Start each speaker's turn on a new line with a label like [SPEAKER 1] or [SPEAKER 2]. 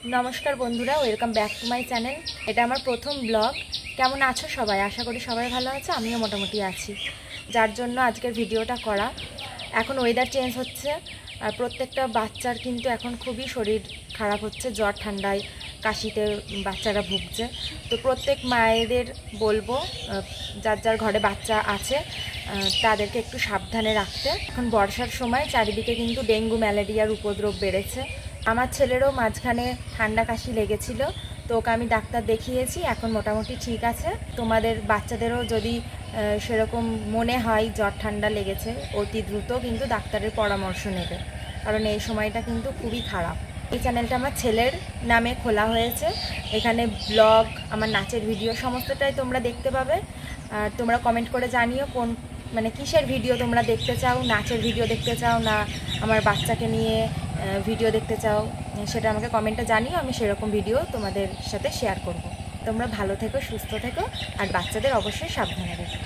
[SPEAKER 1] নমস্কার বন্ধুরা, welcome back to my channel. এটা আমার প্রথম ব্লগ। কেমন আছো সবাই? আশা করি সবাই ভালো আছে, আমিও মোটামুটি আছি, যার জন্য আজকের ভিডিওটা করা। এখন ওয়েদার চেঞ্জ হচ্ছে আর প্রত্যেকটা বাচ্চার কিন্তু এখন খুবই শরীর খারাপ হচ্ছে, জ্বর ঠান্ডায় কাশিতে বাচ্চারা ভুগছে। তো প্রত্যেক মায়েদের বলবো যার যার ঘরে বাচ্চা আছে তাদেরকে একটু সাবধানে রাখতে। এখন বর্ষার সময় চারিদিকে কিন্তু ডেঙ্গু ম্যালেরিয়ার উপদ্রব বেড়েছে। আমার ছেলেরও মাঝখানে ঠান্ডা কাশি লেগেছিল, তো ওকে আমি ডাক্তার দেখিয়েছি, এখন মোটামুটি ঠিক আছে। তোমাদের বাচ্চাদেরও যদি সেরকম মনে হয় জ্বর ঠান্ডা লেগেছে, অতি দ্রুত কিন্তু ডাক্তারের পরামর্শ নেবে, কারণ এই সময়টা কিন্তু খুবই খারাপ। এই চ্যানেলটা আমার ছেলের নামে খোলা হয়েছে, এখানে ব্লগ, আমার নাচের ভিডিও সমস্তটাই তোমরা দেখতে পাবে। আর তোমরা কমেন্ট করে জানিও কোন কিসের ভিডিও তোমরা দেখতে চাও, নাচের ভিডিও দেখতে চাও না আমার বাচ্চাকে নিয়ে ভিডিও দেখতে চাও, সেটা আমাকে কমেন্টে জানিও, আমি সেরকম ভিডিও তোমাদের সাথে শেয়ার করব। তোমরা ভালো থেকো, সুস্থ থেকো, আর বাচ্চাদের অবশ্যই সাবধানে রেখো।